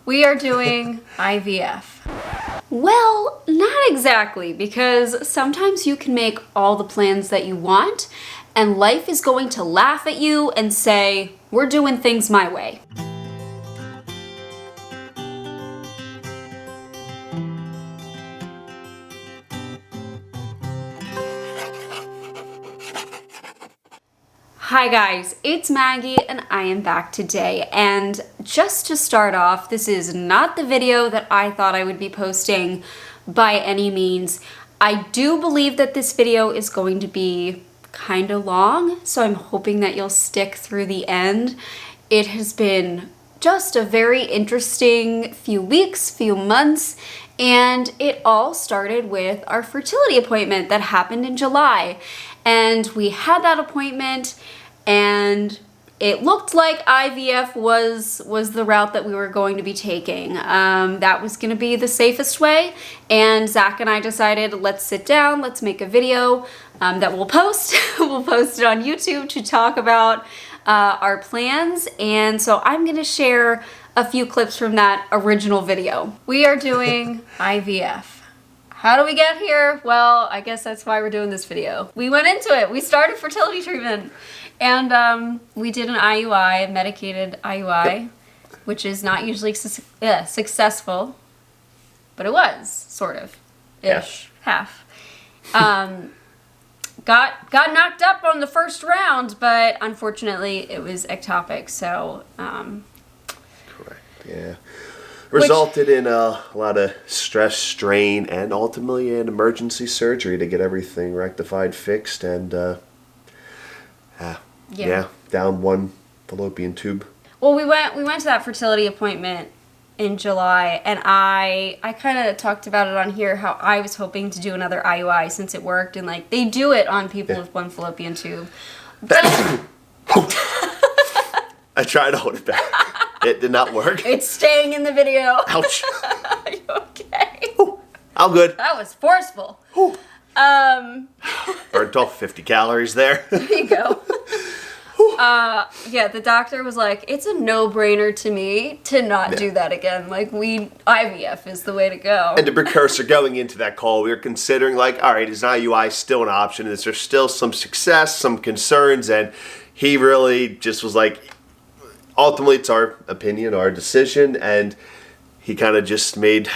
We are doing IVF. Well, not exactly, because sometimes you can make all the plans that you want, and life is going to laugh at you and say, we're doing things my way. Hi guys, it's Maggie and I am back today, and just to start off, this is not the video that I thought I would be posting by any means. I do believe that this video is going to be kind of long, so I'm hoping that you'll stick through the end. It has been just a very interesting few weeks, few months, and it all started with our fertility appointment that happened in July. And we had that appointment and it looked like IVF was the route that we were going to be taking. That was going to be the safest way, and Zach and I decided, let's sit down, let's make a video that we'll post. We'll post it on YouTube to talk about our plans, and so I'm going to share a few clips from that original video. We are doing IVF. How do we get here? Well, I guess that's why we're doing this video. We went into it. We started fertility treatment. And we did an IUI, a medicated IUI, which is not usually successful, but it was, sort of, ish, half. Got knocked up on the first round, but unfortunately it was ectopic, so... Correct, yeah. Resulted in a lot of stress, strain, and ultimately an emergency surgery to get everything rectified, fixed, and... Yeah, down one fallopian tube. Well, we went to that fertility appointment in July, and I kind of talked about it on here how I was hoping to do another IUI since it worked, and like they do it on people with one fallopian tube. I tried to hold it back. It did not work. It's staying in the video. Ouch. Are you okay? Ooh, I'm good. That was forceful. Ooh. Burnt off 50 calories there. There you go. Yeah, the doctor was like, it's a no-brainer to me to not do that again. Like, IVF is the way to go. And the precursor going into that call, we were considering like, all right, is an IUI still an option? Is there still some success, some concerns? And he really just was like, ultimately it's our opinion, our decision. And he kind of just made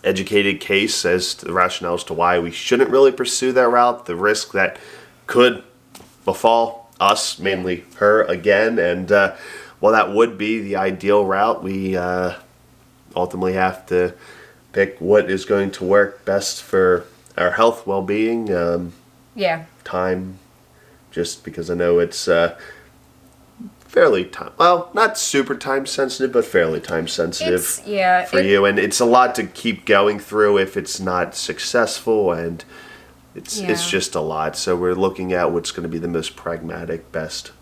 educated case as to the rationale as to why we shouldn't really pursue that route, the risk that could befall us, mainly her again, and while that would be the ideal route, we ultimately have to pick what is going to work best for our health, well-being, time, just because I know it's fairly not super time sensitive, but fairly time sensitive for you, and it's a lot to keep going through if it's not successful, and it's just a lot. So we're looking at what's going to be the most pragmatic, best.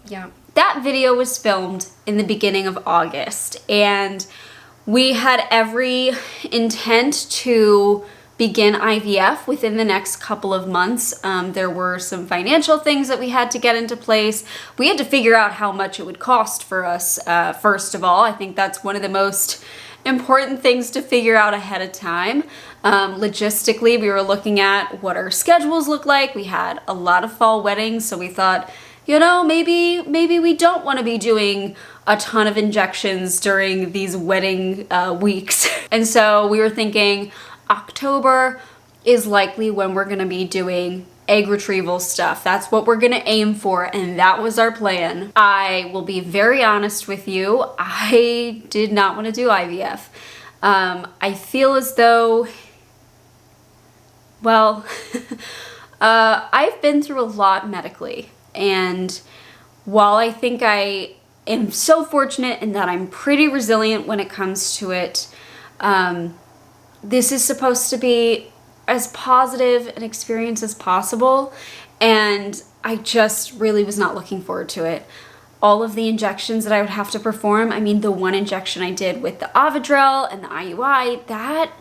Yeah. That video was filmed in the beginning of August, and we had every intent to begin IVF within the next couple of months. There were some financial things that we had to get into place. We had to figure out how much it would cost for us, first of all. I think that's one of the most important things to figure out ahead of time. Logistically, we were looking at what our schedules look like. We had a lot of fall weddings, so we thought, you know, maybe we don't want to be doing a ton of injections during these wedding weeks. And so we were thinking October is likely when we're going to be doing egg retrieval stuff. That's what we're gonna aim for, and that was our plan. I will be very honest with you, I did not want to do IVF. I feel as though, well, I've been through a lot medically, and while I think I am so fortunate in that I'm pretty resilient when it comes to it, this is supposed to be as positive an experience as possible, and I just really was not looking forward to it. All of the injections that I would have to perform, I mean, the one injection I did with the Avidrel and the IUI, that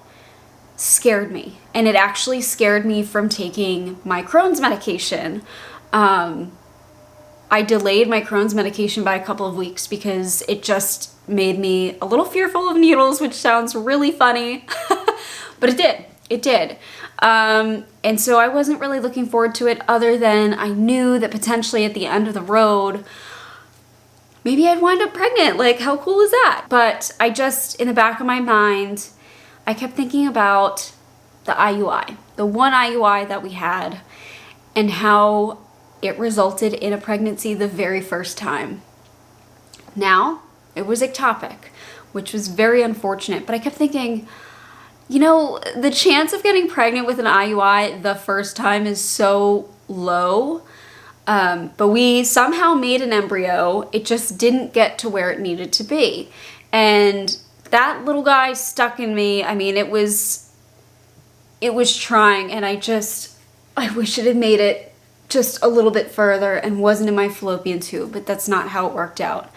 scared me, and it actually scared me from taking my Crohn's medication. I I delayed my Crohn's medication by a couple of weeks because it just made me a little fearful of needles, which sounds really funny, but it did. And so I wasn't really looking forward to it, other than I knew that potentially at the end of the road, maybe I'd wind up pregnant. Like, how cool is that? But I just, in the back of my mind, I kept thinking about the IUI, the one IUI that we had, and how it resulted in a pregnancy the very first time. Now, it was ectopic, which was very unfortunate, but I kept thinking, you know, the chance of getting pregnant with an IUI the first time is so low, but we somehow made an embryo. It just didn't get to where it needed to be. And that little guy stuck in me. I mean, it was trying, and I wish it had made it just a little bit further and wasn't in my fallopian tube, but that's not how it worked out.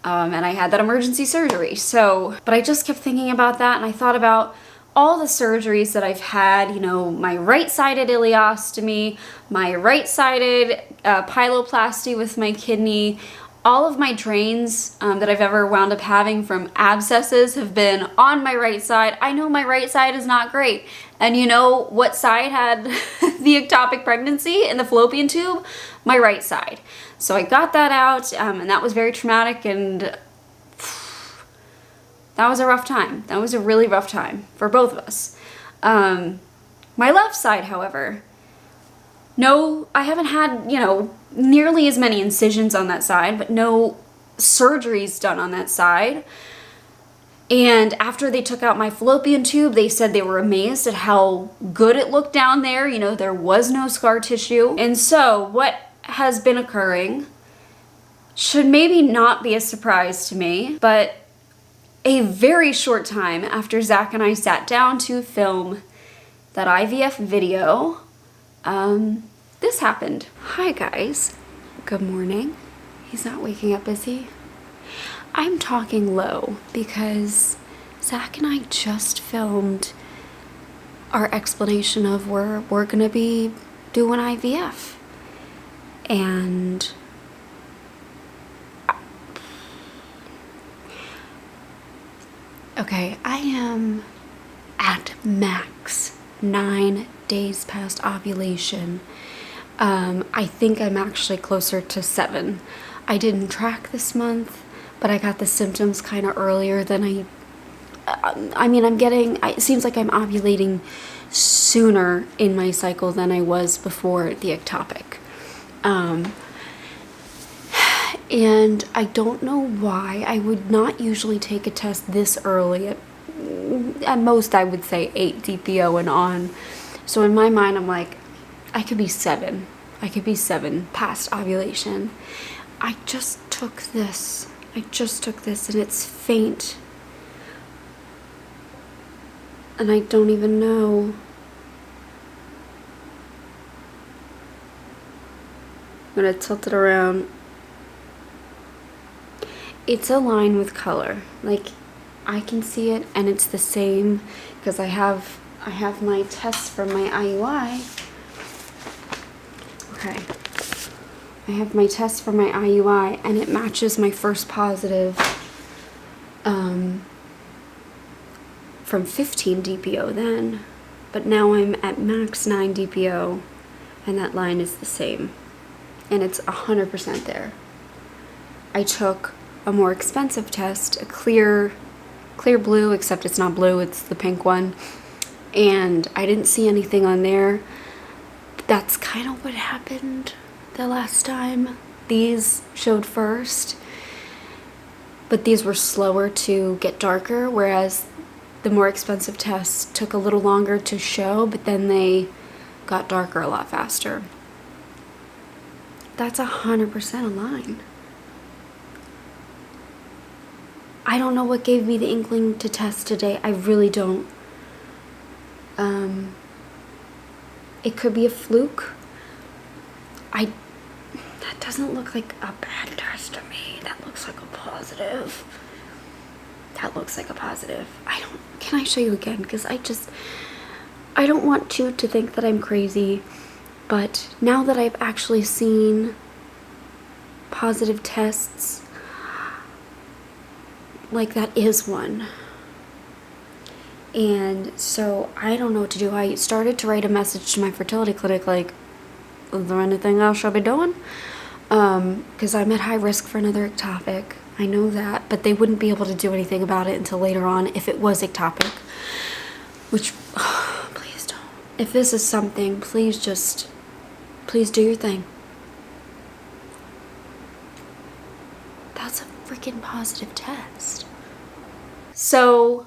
And I had that emergency surgery. So, but I just kept thinking about that, and I thought about all the surgeries that I've had, you know, my right-sided ileostomy, my right-sided pyeloplasty with my kidney, all of my drains that I've ever wound up having from abscesses have been on my right side. I know my right side is not great. And you know what side had the ectopic pregnancy in the fallopian tube? My right side. So I got that out, and that was very traumatic, and that was a rough time. That was a really rough time for both of us. My left side, however, no, I haven't had, you know, nearly as many incisions on that side, but no surgeries done on that side. And after they took out my fallopian tube, they said they were amazed at how good it looked down there. You know, there was no scar tissue. And so what has been occurring should maybe not be a surprise to me, but a very short time after Zach and I sat down to film that IVF video, this happened. Hi guys, good morning. He's not waking up, is he? I'm talking low because Zach and I just filmed our explanation of where we're gonna be doing IVF. And okay, I am at max 9 days past ovulation. I think I'm actually closer to 7. I didn't track this month, but I got the symptoms kind of earlier than it seems like I'm ovulating sooner in my cycle than I was before the ectopic. And I don't know why. I would not usually take a test this early. At most, I would say 8 DPO and on. So in my mind, I'm like, I could be 7. I could be 7 past ovulation. I just took this. And it's faint. And I don't even know. I'm gonna tilt it around. It's a line with color. Like, I can see it, and it's the same because I have my test from my IUI. Okay. I have my test for my IUI, and it matches my first positive from 15 DPO then. But now I'm at max 9 DPO, and that line is the same. And it's 100% there. I took a more expensive test, a clear blue, except it's not blue, it's the pink one. And I didn't see anything on there. That's kind of what happened the last time. These showed first, but these were slower to get darker, whereas the more expensive tests took a little longer to show, but then they got darker a lot faster. That's 100% a line. I don't know what gave me the inkling to test today. I really don't. It could be a fluke. That doesn't look like a bad test to me. That looks like a positive. Can I show you again? Because I don't want you to think that I'm crazy, but now that I've actually seen positive tests. Like, that is one. And so I don't know what to do. I started to write a message to my fertility clinic, like, is there anything else I should be doing? Because I'm at high risk for another ectopic. I know that, but they wouldn't be able to do anything about it until later on if it was ectopic. Which, please don't. If this is something, please do your thing. That's a freaking positive test. So,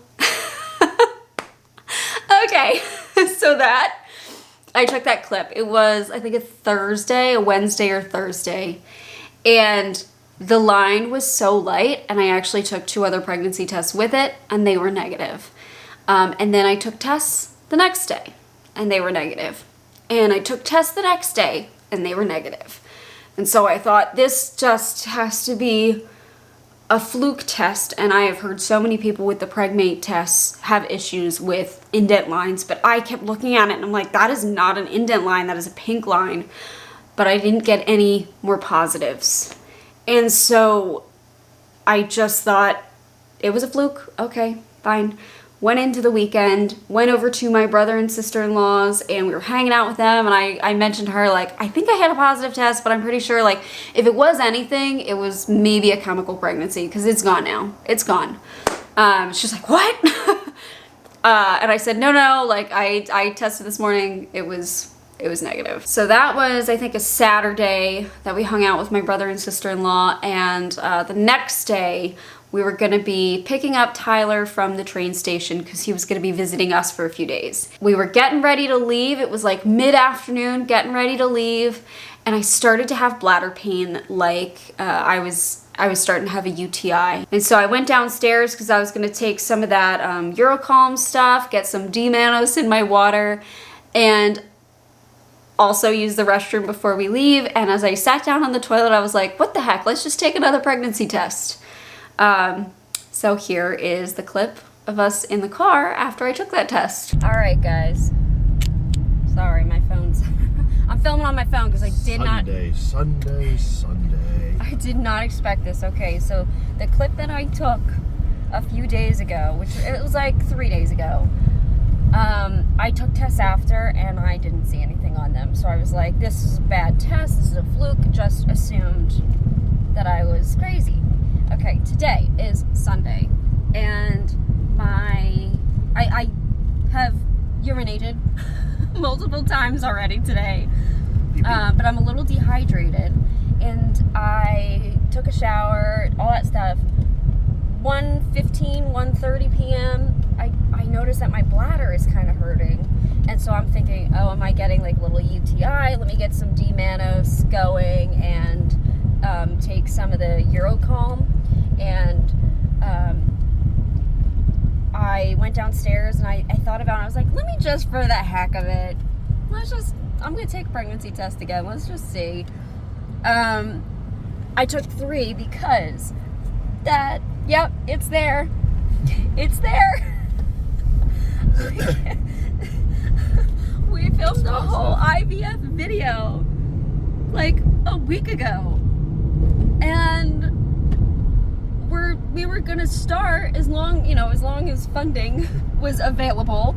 okay, so I took that clip. It was, I think, a Wednesday or Thursday, and the line was so light, and I actually took 2 other pregnancy tests with it, and they were negative. And then I took tests the next day, and they were negative. And I took tests the next day, and they were negative. And so I thought, this just has to be a fluke test, and I have heard so many people with the Pregmate tests have issues with indent lines, but I kept looking at it and I'm like, that is not an indent line, that is a pink line. But I didn't get any more positives. And so I just thought it was a fluke. Okay, fine. Went into the weekend, went over to my brother and sister-in-law's, and we were hanging out with them, and I mentioned to her, like, I think I had a positive test, but I'm pretty sure, like, if it was anything, it was maybe a chemical pregnancy, because it's gone now. It's gone. She's like, what? And I said, no, like, I tested this morning. It was negative. So that was, I think, a Saturday that we hung out with my brother and sister-in-law, and the next day, we were going to be picking up Tyler from the train station because he was going to be visiting us for a few days. We were getting ready to leave. It was like mid-afternoon, getting ready to leave, and I started to have bladder pain, like I was starting to have a UTI. And so I went downstairs because I was going to take some of that Urocalm stuff, get some 𝙘𝙤𝙀 in my water, and also use the restroom before we leave. And as I sat down on the toilet, I was like, what the heck, let's just take another pregnancy test. So here is the clip of us in the car after I took that test. All right, guys. Sorry, my phone's... I'm filming on my phone because I did Sunday. I did not expect this. Okay, so the clip that I took a few days ago, which it was like 3 days ago, I took tests after and I didn't see anything on them. So I was like, this is a bad test. This is a fluke. Just assumed that I was crazy. Okay, today is Sunday, and I have urinated multiple times already today, but I'm a little dehydrated, and I took a shower, all that stuff. 1:30 p.m., I noticed that my bladder is kind of hurting, and so I'm thinking, oh, am I getting like a little UTI? Let me get some 𝙘𝙀𝙀 going and take some of the Urocalm. And I went downstairs and I thought about it. I was like, let me just, for the heck of it, I'm going to take a pregnancy test again. Let's just see. I took 3 because yep, it's there. It's there. We filmed a whole IVF video like a week ago. And we were gonna start as long as funding was available.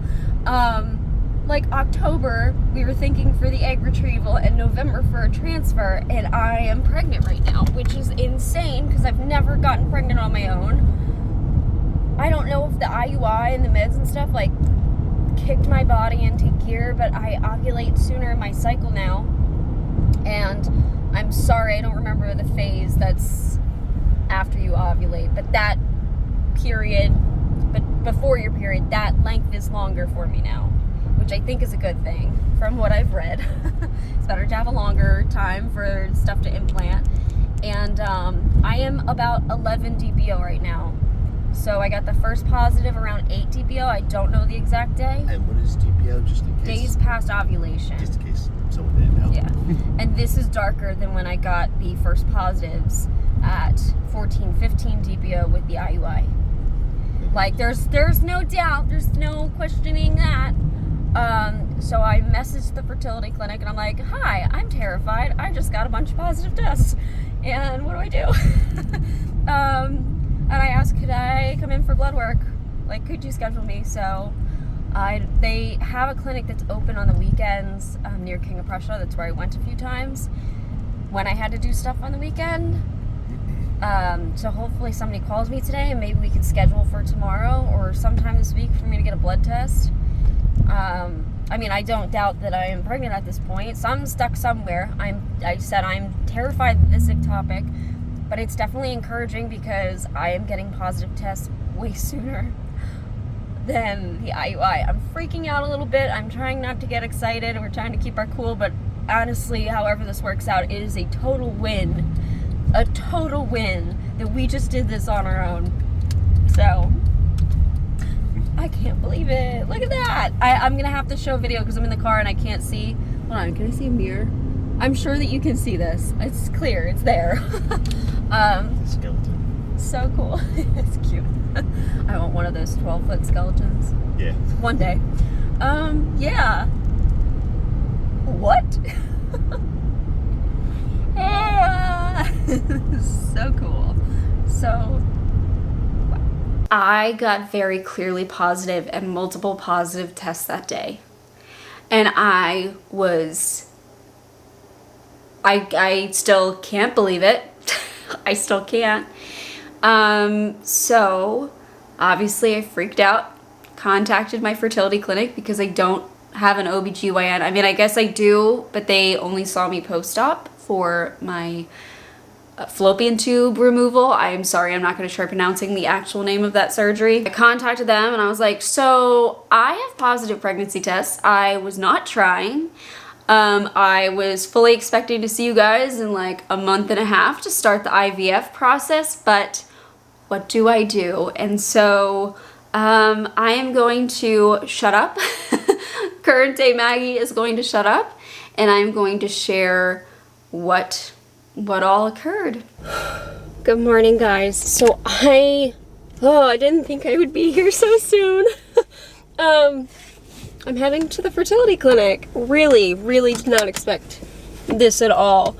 Like October, we were thinking for the egg retrieval, and November for a transfer, and I am pregnant right now, which is insane because I've never gotten pregnant on my own. I don't know if the IUI and the meds and stuff like kicked my body into gear, but I ovulate sooner in my cycle now, and I'm sorry, I don't remember the phase that's after you ovulate, but that period, but before your period, that length is longer for me now, which I think is a good thing from what I've read. It's better to have a longer time for stuff to implant. And I am about 11 DBO right now. So I got the first positive around 8 DBO. I don't know the exact day. And what is DBO, just in case? Days past ovulation. Just in case someone didn't know. Yeah. And this is darker than when I got the first positives at 14, 15 DBO with the IUI. Like, there's no doubt, there's no questioning that. So I messaged the fertility clinic and I'm like, hi, I'm terrified. I just got a bunch of positive tests. And what do I do? And I asked, could I come in for blood work? Like, could you schedule me? So they have a clinic that's open on the weekends near King of Prussia. That's where I went a few times when I had to do stuff on the weekend. So hopefully somebody calls me today and maybe we can schedule for tomorrow or sometime this week for me to get a blood test. I mean, I don't doubt that I am pregnant at this point, so I'm stuck somewhere. I said I'm terrified of this topic, but it's definitely encouraging because I am getting positive tests way sooner than the IUI. I'm freaking out a little bit. I'm trying not to get excited. We're trying to keep our cool, but honestly, however this works out, it is a total win. A total win that we just did this on our own. So I can't believe it. Look at that. I'm gonna have to show a video because I'm in the car and I can't see. Hold on, can I see a mirror? I'm sure that you can see this. It's clear, it's there. Skeleton. So cool. It's cute. I want one of those 12-foot skeletons. Yeah. One day. Yeah. What? So cool. So I got very clearly positive and multiple positive tests that day. And I still can't believe it. I still can't. So obviously I freaked out, contacted my fertility clinic because I don't have an OBGYN. I mean, I guess I do, but they only saw me post-op for my fallopian tube removal. I'm sorry, I'm not going to try pronouncing the actual name of that surgery. I contacted them and I was like, so I have positive pregnancy tests. I was not trying. I was fully expecting to see you guys in like a month and a half to start the IVF process, but what do I do? And so I am going to shut up. Current day Maggie is going to shut up, and I'm going to share what all occurred. Good morning, guys. So I didn't think I would be here so soon. I'm heading to the fertility clinic. Really did not expect this at all.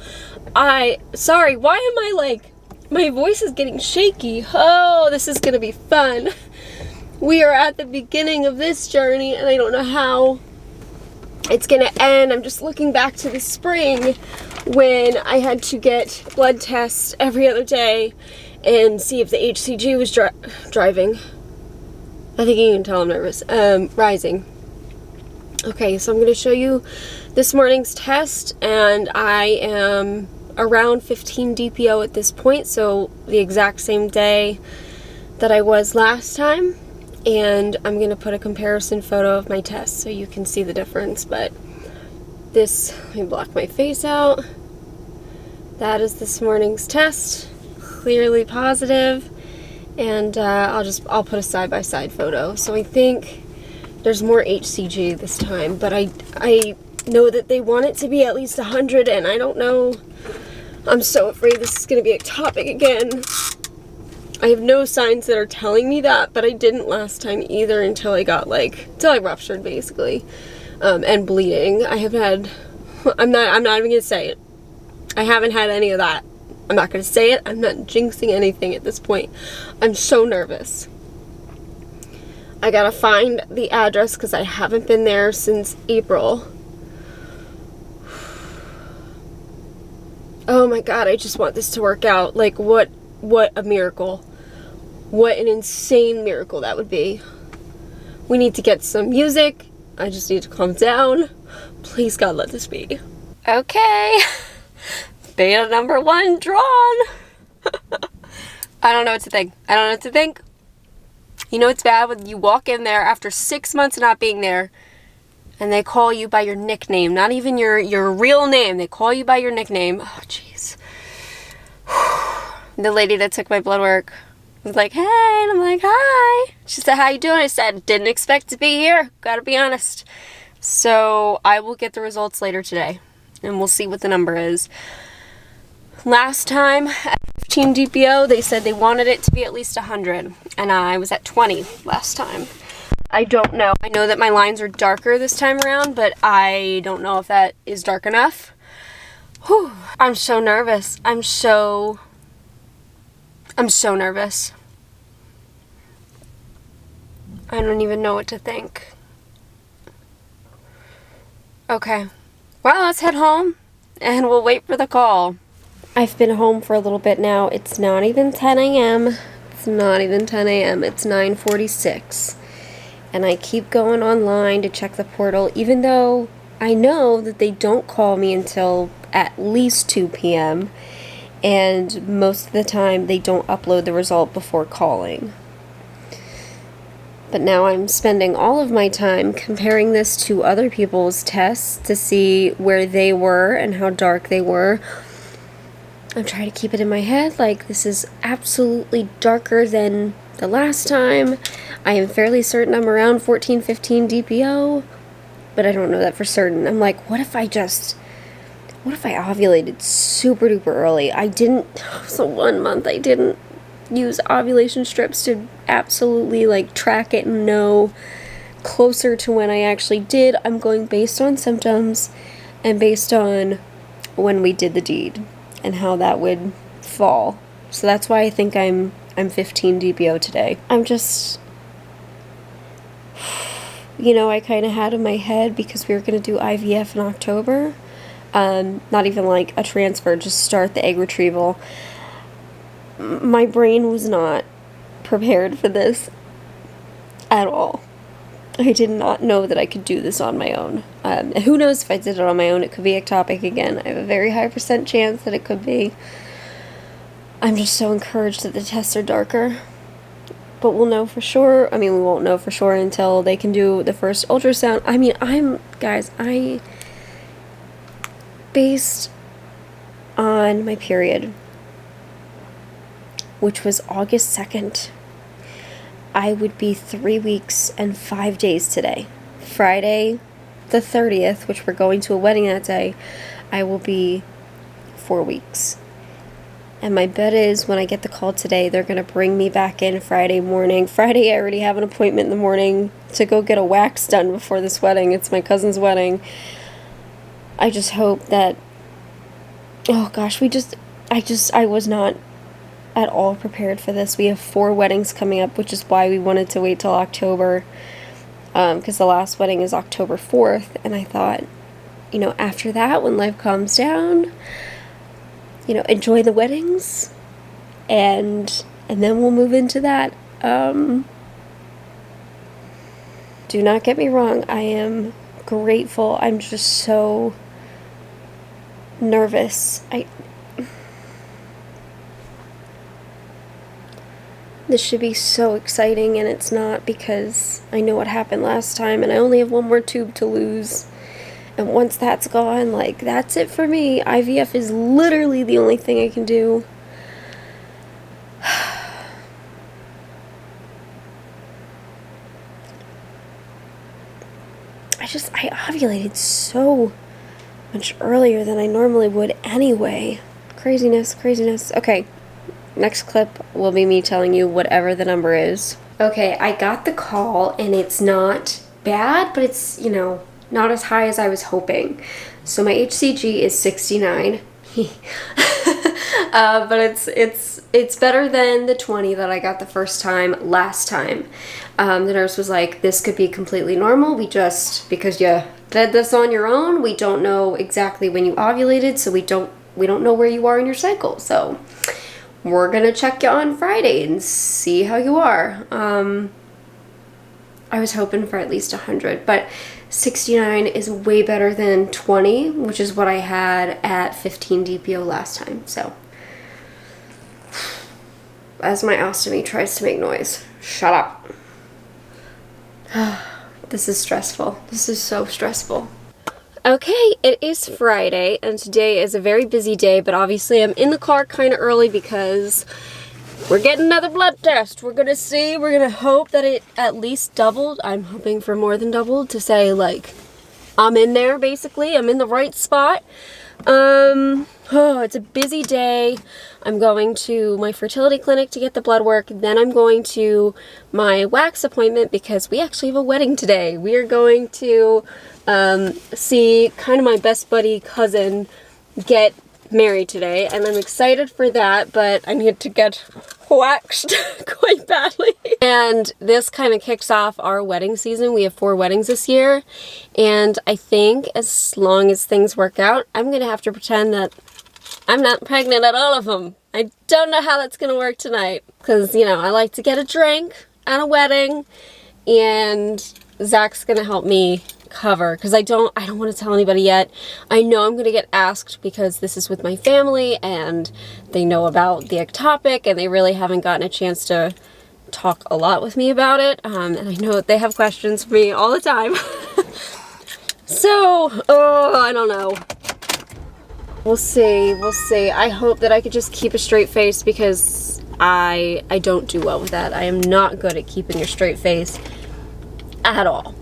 Sorry, why am I like, my voice is getting shaky. Oh, this is gonna be fun. We are at the beginning of this journey and I don't know how it's gonna end. I'm just looking back to the spring when I had to get blood tests every other day and see if the HCG was driving. I think you can tell I'm nervous. Rising. Okay, so I'm going to show you this morning's test, and I am around 15 DPO at this point, so the exact same day that I was last time, and I'm going to put a comparison photo of my test so you can see the difference. But this, let me block my face out. That is this morning's test, clearly positive, and I'll put a side-by-side photo. So I think there's more HCG this time, but I know that they want it to be at least 100, and I don't know. I'm so afraid this is going to be a topic again. I have no signs that are telling me that, but I didn't last time either until I ruptured basically, and bleeding. I'm not even going to say it. I haven't had any of that. I'm not going to say it. I'm not jinxing anything at this point. I'm so nervous. I gotta find the address because I haven't been there since April. Oh my god, I just want this to work out. Like, what a miracle. What an insane miracle that would be. We need to get some music. I just need to calm down. Please, God, let this be. Okay. Beta number 1 drawn. I don't know what to think. You know it's bad when you walk in there after 6 months of not being there and they call you by your nickname, not even your real name. They call you by your nickname. Oh, jeez. The lady that took my blood work was like, hey, and I'm like, hi. She said, how you doing? I said, didn't expect to be here. Gotta be honest. So I will get the results later today and we'll see what the number is. Last time at 15 DPO, they said they wanted it to be at least 100, and I was at 20 last time. I don't know. I know that my lines are darker this time around, but I don't know if that is dark enough. Whew, I'm so nervous. I'm so nervous. I don't even know what to think. Okay. Well, let's head home and we'll wait for the call. I've been home for a little bit now. It's not even 10 a.m. It's not even 10 a.m. It's 9:46. And I keep going online to check the portal, even though I know that they don't call me until at least 2 p.m. And most of the time they don't upload the result before calling. But now I'm spending all of my time comparing this to other people's tests to see where they were and how dark they were. I'm trying to keep it in my head like this is absolutely darker than the last time. I am fairly certain I'm around 14, 15 DPO, but I don't know that for certain. I'm like, what if I ovulated super duper early? So 1 month I didn't use ovulation strips to absolutely like track it and know closer to when I actually did. I'm going based on symptoms and based on when we did the deed and how that would fall. So that's why I think I'm 15 DPO today. I'm just, I kind of had in my head, because we were going to do IVF in October, not even like a transfer, just start the egg retrieval. My brain was not prepared for this at all. I did not know that I could do this on my own. And who knows if I did it on my own, it could be ectopic again. I have a very high % chance that it could be. I'm just so encouraged that the tests are darker. But we'll know for sure. I mean, we won't know for sure until they can do the first ultrasound. I mean, based on my period, which was August 2nd, I would be 3 weeks and 5 days today. Friday the 30th, which we're going to a wedding that day, I will be 4 weeks. And my bet is when I get the call today, they're going to bring me back in Friday morning. Friday, I already have an appointment in the morning to go get a wax done before this wedding. It's my cousin's wedding. I just hope that, oh gosh, I was not at all prepared for this. We have 4 weddings coming up, which is why we wanted to wait till October, because the last wedding is October 4th, and I thought, after that, when life calms down, enjoy the weddings, and then we'll move into that. Do not get me wrong, I am grateful. I'm just so nervous. This should be so exciting, and it's not, because I know what happened last time, and I only have 1 more tube to lose. And once that's gone, that's it for me. IVF is literally the only thing I can do. I ovulated so much earlier than I normally would anyway. Craziness. Okay. Next clip will be me telling you whatever the number is. Okay, I got the call, and it's not bad, but it's, not as high as I was hoping. So my HCG is 69. But it's better than the 20 that I got the first time last time. The nurse was like, this could be completely normal. Because you did this on your own, we don't know exactly when you ovulated, so we don't know where you are in your cycle. So we're gonna check you on Friday and see how you are. I was hoping for at least 100, but 69 is way better than 20, which is what I had at 15 DPO last time. So, as my ostomy tries to make noise, shut up. This is stressful. This is so stressful. Okay, it is Friday, and today is a very busy day, but obviously I'm in the car kind of early because we're getting another blood test. We're gonna see, we're gonna hope that it at least doubled. I'm hoping for more than doubled to say, I'm in there, basically. I'm in the right spot. It's a busy day. I'm going to my fertility clinic to get the blood work. Then I'm going to my wax appointment because we actually have a wedding today. We are going to see kind of my best buddy cousin get married today, and I'm excited for that, but I need to get waxed quite badly. And this kind of kicks off our wedding season. We have 4 weddings this year, and I think as long as things work out, I'm gonna have to pretend that I'm not pregnant at all of them. I don't know how that's gonna work tonight, because, you know, I like to get a drink at a wedding, and Zach's gonna help me cover, because I don't want to tell anybody yet. I know I'm gonna get asked because this is with my family and they know about the ectopic and they really haven't gotten a chance to talk a lot with me about it, and I know that they have questions for me all the time. So I don't know, we'll see. I hope that I could just keep a straight face, because I don't do well with that. I am not good at keeping a straight face at all.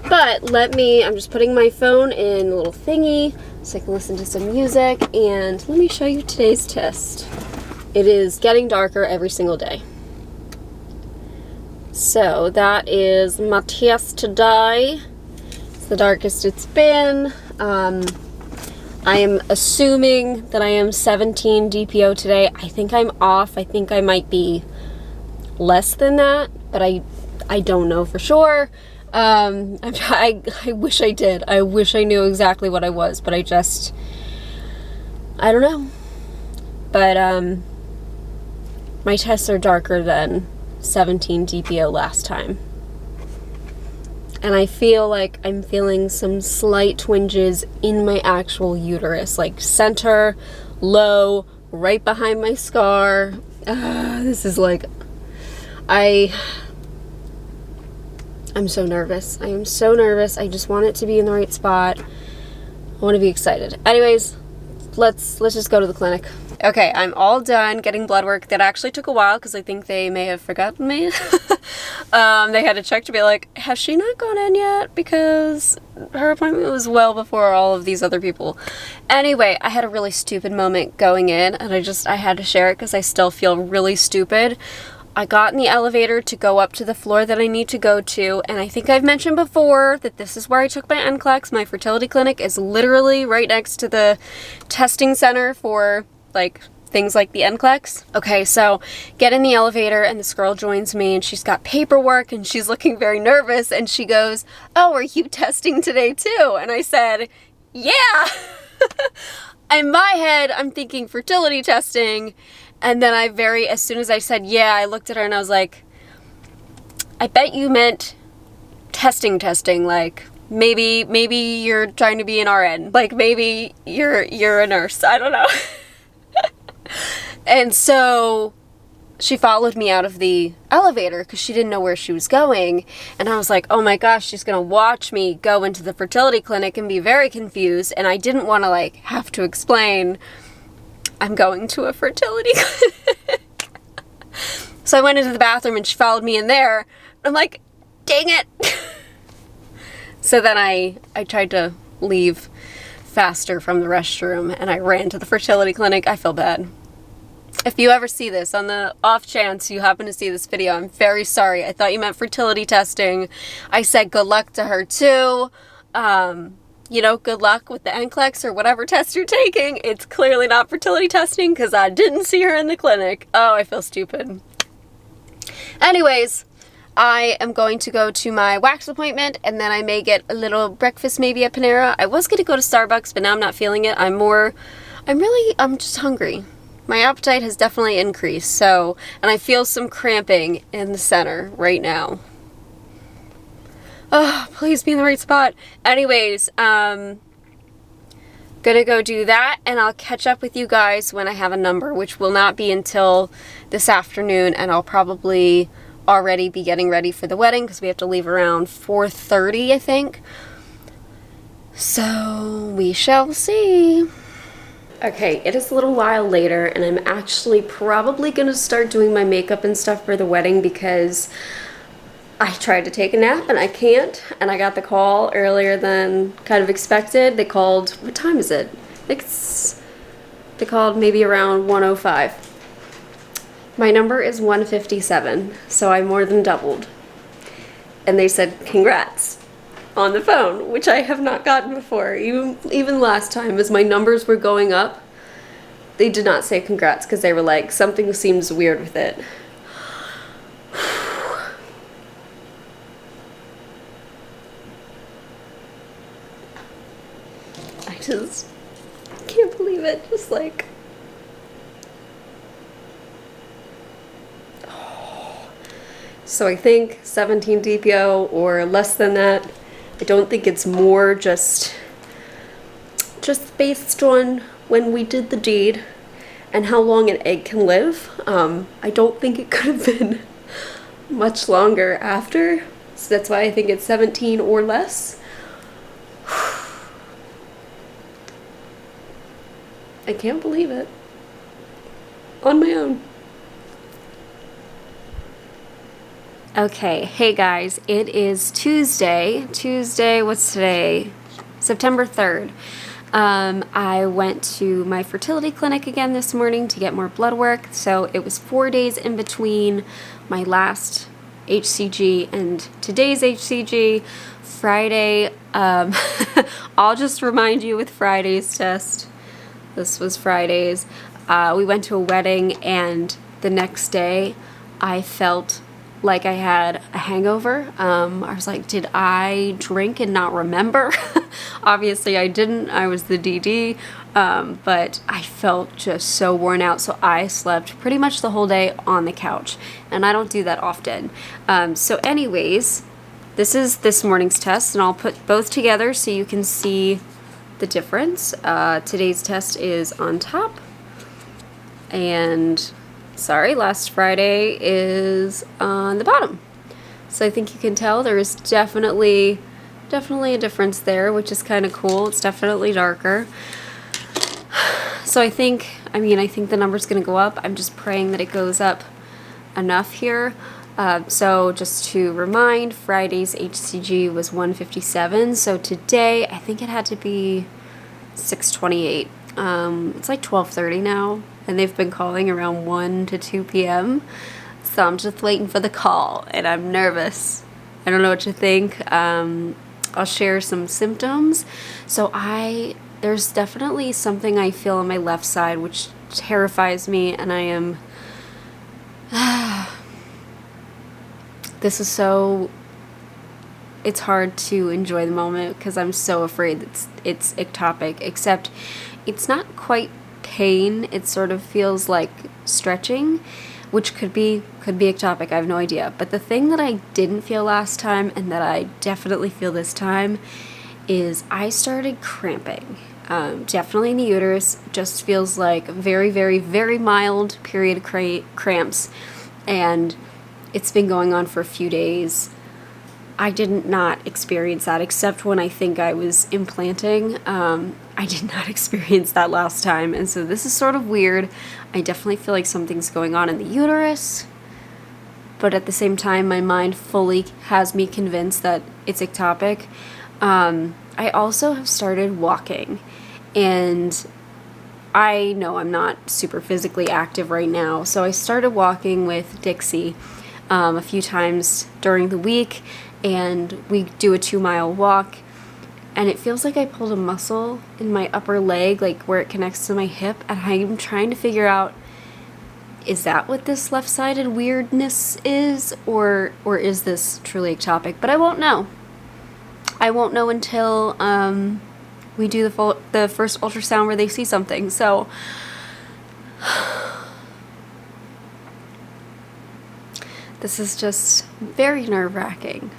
But I'm just putting my phone in a little thingy so I can listen to some music, and let me show you today's test. It is getting darker every single day. So that is my test today. It's the darkest it's been. I am assuming that I am 17 DPO today. I think I'm off. I think I might be less than that, but I don't know for sure. I wish I did. I wish I knew exactly what I was, but I don't know. But, my tests are darker than 17 DPO last time. And I feel like I'm feeling some slight twinges in my actual uterus, like center, low, right behind my scar. This is like, I'm so nervous. I am so nervous. I just want it to be in the right spot. I want to be excited. Anyways, let's just go to the clinic. Okay, I'm all done getting blood work. That actually took a while because I think they may have forgotten me. They had to check to be like, has she not gone in yet? Because her appointment was well before all of these other people. Anyway, I had a really stupid moment going in, and I had to share it because I still feel really stupid. I got in the elevator to go up to the floor that I need to go to, and I think I've mentioned before that this is where I took my NCLEX. My fertility clinic is literally right next to the testing center for, like, things like the NCLEX. Okay, so get in the elevator, and this girl joins me, and she's got paperwork, and she's looking very nervous, and she goes, "Oh, are you testing today too?" And I said, "Yeah." In my head, I'm thinking fertility testing. And then as soon as I said, yeah, I looked at her and I was like, I bet you meant testing, like maybe you're trying to be an RN. Like maybe you're a nurse. I don't know. And so she followed me out of the elevator because she didn't know where she was going. And I was like, oh my gosh, she's going to watch me go into the fertility clinic and be very confused. And I didn't want to like have to explain I'm going to a fertility clinic. So I went into the bathroom and she followed me in there. I'm like, dang it. So then I tried to leave faster from the restroom and I ran to the fertility clinic. I feel bad. If you ever see this, on the off chance you happen to see this video, I'm very sorry. I thought you meant fertility testing. I said good luck to her too. You know, good luck with the NCLEX or whatever test you're taking. It's clearly not fertility testing because I didn't see her in the clinic. Oh, I feel stupid. Anyways, I am going to go to my wax appointment and then I may get a little breakfast maybe at Panera. I was going to go to Starbucks, but now I'm not feeling it. I'm just hungry. My appetite has definitely increased, so, and I feel some cramping in the center right now. Oh, please be in the right spot. Anyways, gonna go do that, and I'll catch up with you guys when I have a number, which will not be until this afternoon, and I'll probably already be getting ready for the wedding, because we have to leave around 4:30, I think. So, we shall see. Okay, it is a little while later, and I'm actually probably gonna start doing my makeup and stuff for the wedding, because I tried to take a nap and I can't, and I got the call earlier than kind of expected. They called, what time is it? I think they called maybe around 1:05. My number is 157, so I more than doubled. And they said, congrats. on the phone, which I have not gotten before. Even last time, as my numbers were going up, they did not say congrats because they were like, something seems weird with it. I just can't believe it. Just like, so I think 17 DPO or less than that. I don't think it's more, just based on when we did the deed and how long an egg can live. I don't think it could have been much longer after, so that's why I think it's 17 or less. I can't believe it. On my own. Okay, hey guys, it is Tuesday. What's today? September 3rd. I went to my fertility clinic again this morning to get more blood work. So it was 4 days in between my last HCG and today's HCG. Friday, I'll just remind you with Friday's test. This was Friday's. We went to a wedding, and the next day I felt like I had a hangover. I was like, did I drink and not remember? Obviously I didn't. I was the DD, but I felt just so worn out. So I slept pretty much the whole day on the couch, and I don't do that often. So anyways, this is this morning's test, and I'll put both together so you can see the difference. Today's test is on top, and sorry, last Friday is on the bottom. So I think you can tell there is definitely a difference there, which is kind of cool. It's definitely darker. So I think the number's going to go up. I'm just praying that it goes up enough here. So just to remind, Friday's HCG was 157. So today, I think it had to be 628. It's like 12:30 now, and they've been calling around 1 to 2 p.m. So I'm just waiting for the call, and I'm nervous. I don't know what to think. I'll share some symptoms. So there's definitely something I feel on my left side, which terrifies me, and I am... It's hard to enjoy the moment because I'm so afraid that it's ectopic, except it's not quite pain. It sort of feels like stretching, which could be ectopic. I have no idea. But the thing that I didn't feel last time and that I definitely feel this time is I started cramping. Definitely in the uterus. Just feels like very, very, very mild period cramps, and it's been going on for a few days. I did not experience that except when I think I was implanting. I did not experience that last time, and so this is sort of weird. I definitely feel like something's going on in the uterus, but at the same time, my mind fully has me convinced that it's ectopic. I also have started walking, and I know I'm not super physically active right now, so I started walking with Dixie a few times during the week, and we do a 2-mile walk, and it feels like I pulled a muscle in my upper leg, like where it connects to my hip, and I'm trying to figure out, is that what this left-sided weirdness is, or is this truly ectopic? But I won't know. I won't know until we do the first ultrasound where they see something. So this is just very nerve-wracking.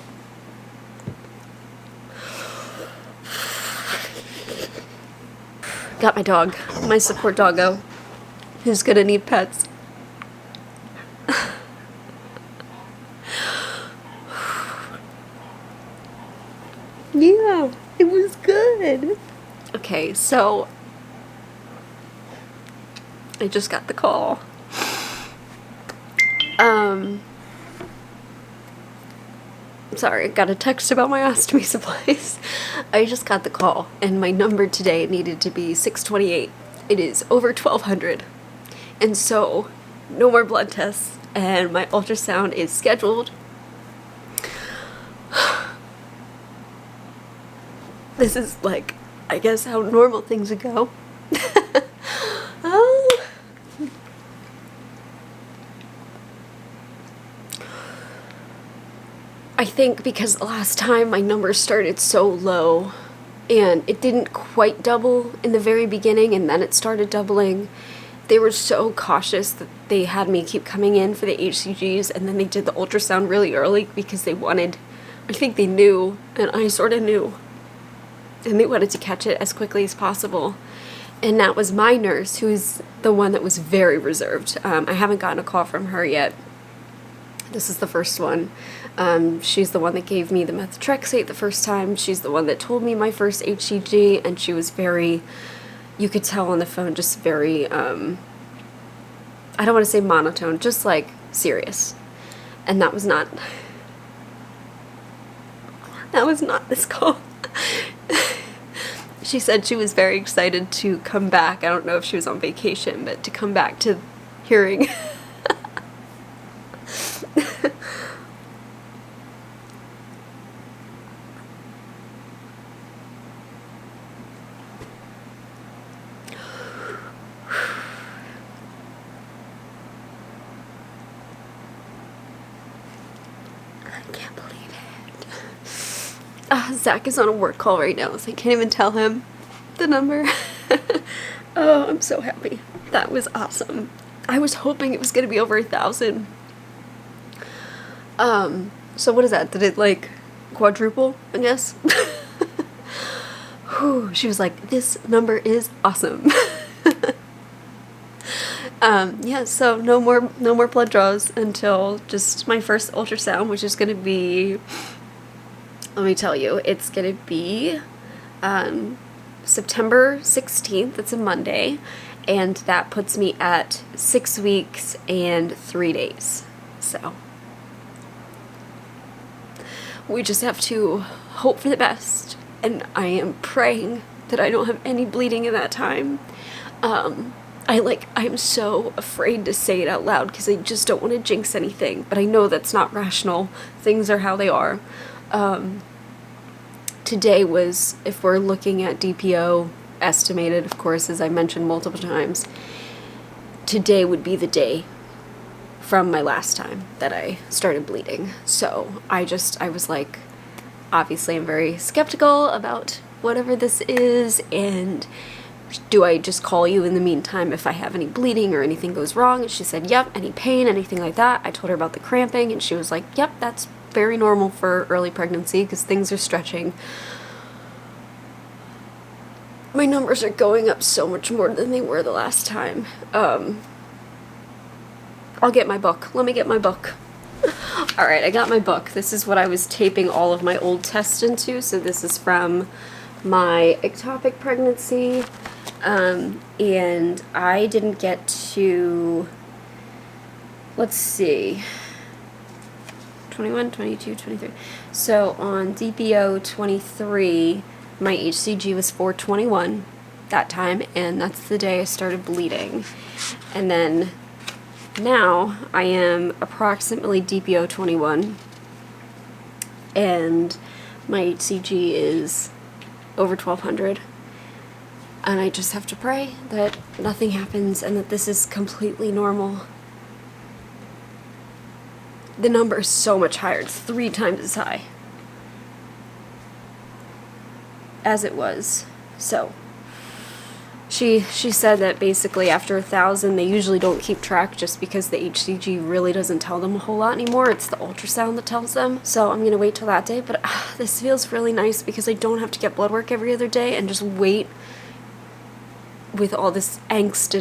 Got my dog, my support doggo, who's gonna need pets. Yeah, it was good. Okay, so I just got the call. Sorry, I got a text about my ostomy supplies. I just got the call, and my number today needed to be 628. It is over 1200. And so, no more blood tests, and my ultrasound is scheduled. This is like, I guess, how normal things would go. Oh. I think because last time my numbers started so low and it didn't quite double in the very beginning and then it started doubling, they were so cautious that they had me keep coming in for the HCGs, and then they did the ultrasound really early because they wanted, I think they knew, and I sort of knew, and they wanted to catch it as quickly as possible. And that was my nurse, who's the one that was very reserved. I haven't gotten a call from her yet. This is the first one. She's the one that gave me the methotrexate the first time. She's the one that told me my first HCG, and she was very, you could tell on the phone, just very, I don't want to say monotone, just like serious. And that was not this call. She said she was very excited to come back. I don't know if she was on vacation, but to come back to hearing. Zach is on a work call right now, so I can't even tell him the number. Oh, I'm so happy. That was awesome. I was hoping it was going to be over 1,000. So what is that? Did it like quadruple, I guess? Whew, she was like, this number is awesome. Yeah, so no more blood draws until just my first ultrasound, which is going to be, let me tell you, it's going to be September 16th. It's a Monday, and that puts me at 6 weeks and 3 days. So we just have to hope for the best, and I am praying that I don't have any bleeding in that time. I'm so afraid to say it out loud because I just don't want to jinx anything, but I know that's not rational. Things are how they are. Today was, if we're looking at DPO estimated, of course, as I mentioned multiple times, today would be the day from my last time that I started bleeding. So I was like, obviously I'm very skeptical about whatever this is, and do I just call you in the meantime if I have any bleeding or anything goes wrong? And she said, yep, any pain, anything like that. I told her about the cramping, and she was like, yep, that's very normal for early pregnancy because things are stretching. My numbers are going up so much more than they were the last time. I'll get my book. Let me get my book. Alright, I got my book. This is what I was taping all of my old tests into. So this is from my ectopic pregnancy. And I didn't get to, let's see, 21, 22, 23. So on DPO 23, my HCG was 421 that time, and that's the day I started bleeding. And then now I am approximately DPO 21, and my HCG is over 1200. And I just have to pray that nothing happens and that this is completely normal. The number is so much higher. It's 3 times as high as it was. So she said that basically after 1,000 they usually don't keep track just because the HCG really doesn't tell them a whole lot anymore. It's the ultrasound that tells them. So I'm gonna wait till that day, but this feels really nice because I don't have to get blood work every other day and just wait with all this angst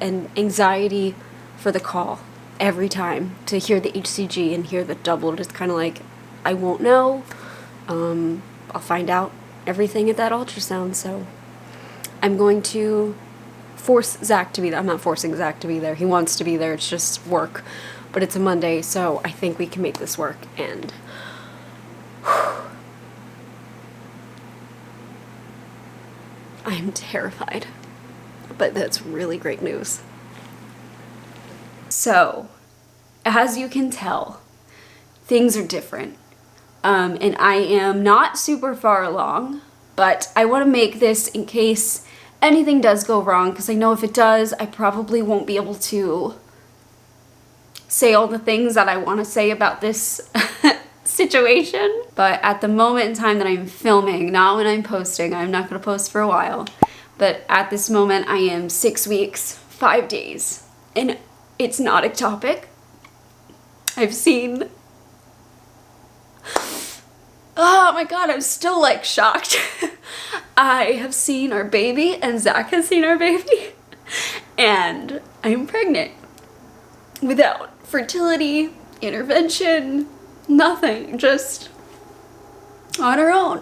and anxiety for the call every time to hear the HCG and hear the doubled. It's kind of like, I won't know. I'll find out everything at that ultrasound. So I'm going to force Zach to be there. I'm not forcing Zach to be there. He wants to be there. It's just work. But it's a Monday, so I think we can make this work. And I'm terrified. But that's really great news. So, as you can tell, things are different. And I am not super far along, but I want to make this in case anything does go wrong, because I know if it does, I probably won't be able to say all the things that I want to say about this situation. But at the moment in time that I'm filming, not when I'm posting, I'm not going to post for a while, but at this moment I am 6 weeks, 5 days, and it's not ectopic. I've seen, oh my god, I'm still like shocked. I have seen our baby, and Zach has seen our baby, and I'm pregnant without fertility intervention, nothing, just on our own.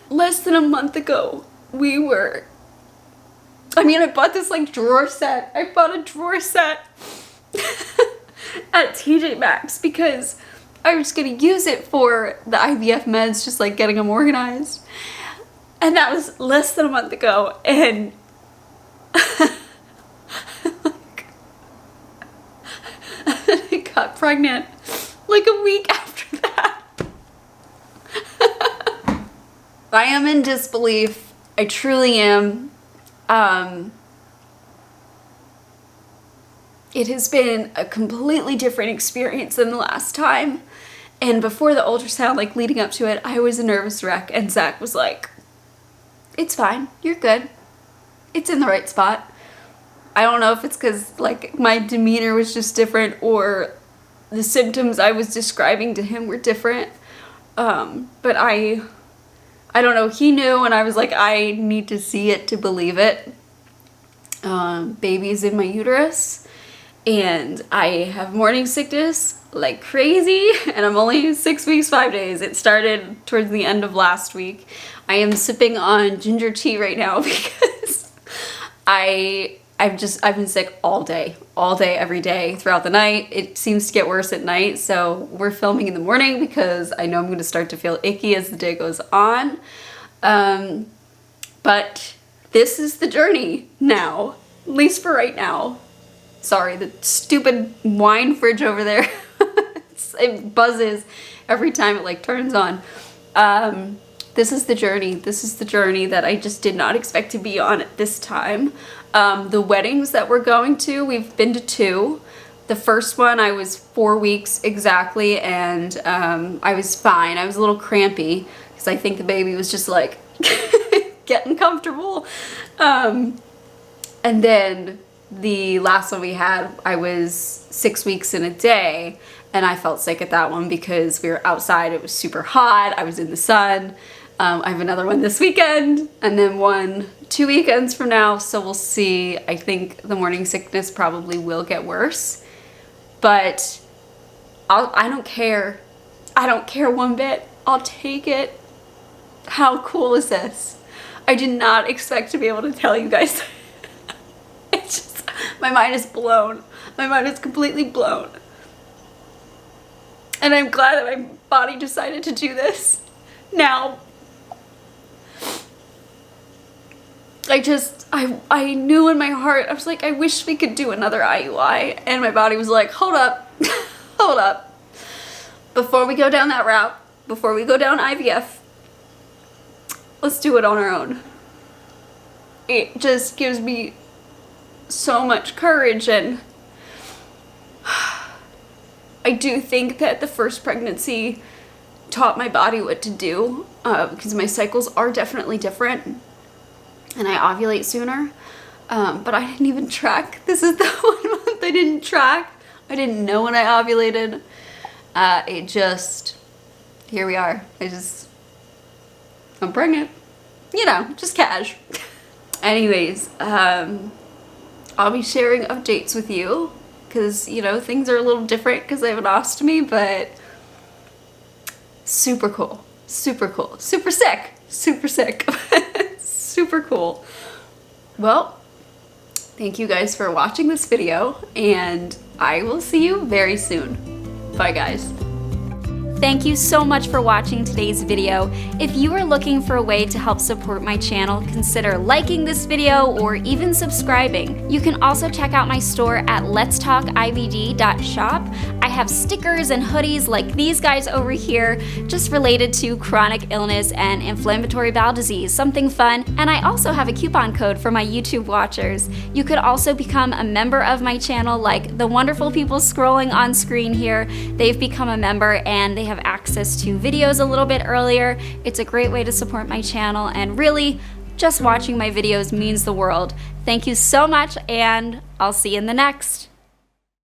Less than a month ago, we were, I bought this like drawer set. I bought a drawer set at TJ Maxx because I was gonna use it for the IVF meds, just like getting them organized. And that was less than a month ago, and I got pregnant like a week after that. I am in disbelief. I truly am. It has been a completely different experience than the last time. And before the ultrasound, like leading up to it, I was a nervous wreck, and Zach was like, it's fine, you're good. It's in the right spot. I don't know if it's because like my demeanor was just different, or the symptoms I was describing to him were different. But I don't know, he knew, and I was like, I need to see it to believe it. Baby's in my uterus, and I have morning sickness like crazy, and I'm only 6 weeks, 5 days. It started towards the end of last week. I am sipping on ginger tea right now because I've been sick all day, every day, throughout the night. It seems to get worse at night, so we're filming in the morning because I know I'm going to start to feel icky as the day goes on. But this is the journey now, at least for right now. Sorry, the stupid wine fridge over there. It buzzes every time it like turns on. This is the journey. This is the journey that I just did not expect to be on at this time. The weddings that we're going to, we've been to 2. The first one, I was 4 weeks exactly, and I was fine. I was a little crampy because I think the baby was just like getting comfortable. And then the last one we had, I was 6 weeks and a day, and I felt sick at that one because we were outside. It was super hot. I was in the sun. I have another one this weekend, and then 2 weekends from now, so we'll see. I think the morning sickness probably will get worse, but I don't care. I don't care one bit. I'll take it. How cool is this? I did not expect to be able to tell you guys. It's just, my mind is blown. My mind is completely blown. And I'm glad that my body decided to do this now. I knew in my heart, I was like, I wish we could do another IUI. And my body was like, hold up, hold up. Before we go down that route, before we go down IVF, let's do it on our own. It just gives me so much courage, and I do think that the first pregnancy taught my body what to do, because my cycles are definitely different, and I ovulate sooner, but I didn't even track. This is the 1 month I didn't track. I didn't know when I ovulated. It just, here we are. I'm pregnant. You know, just cash. Anyways, I'll be sharing updates with you because, you know, things are a little different because I have an ostomy, but super cool, super cool, super sick, super cool. Well, thank you guys for watching this video, and I will see you very soon. Bye, guys. Thank you so much for watching today's video. If you are looking for a way to help support my channel, consider liking this video or even subscribing. You can also check out my store at LetsTalkIBD.shop. I have stickers and hoodies like these guys over here, just related to chronic illness and inflammatory bowel disease, something fun. And I also have a coupon code for my YouTube watchers. You could also become a member of my channel, like the wonderful people scrolling on screen here. They've become a member and they have access to videos a little bit earlier. It's a great way to support my channel, and really, just watching my videos means the world. Thank you so much, and I'll see you in the next.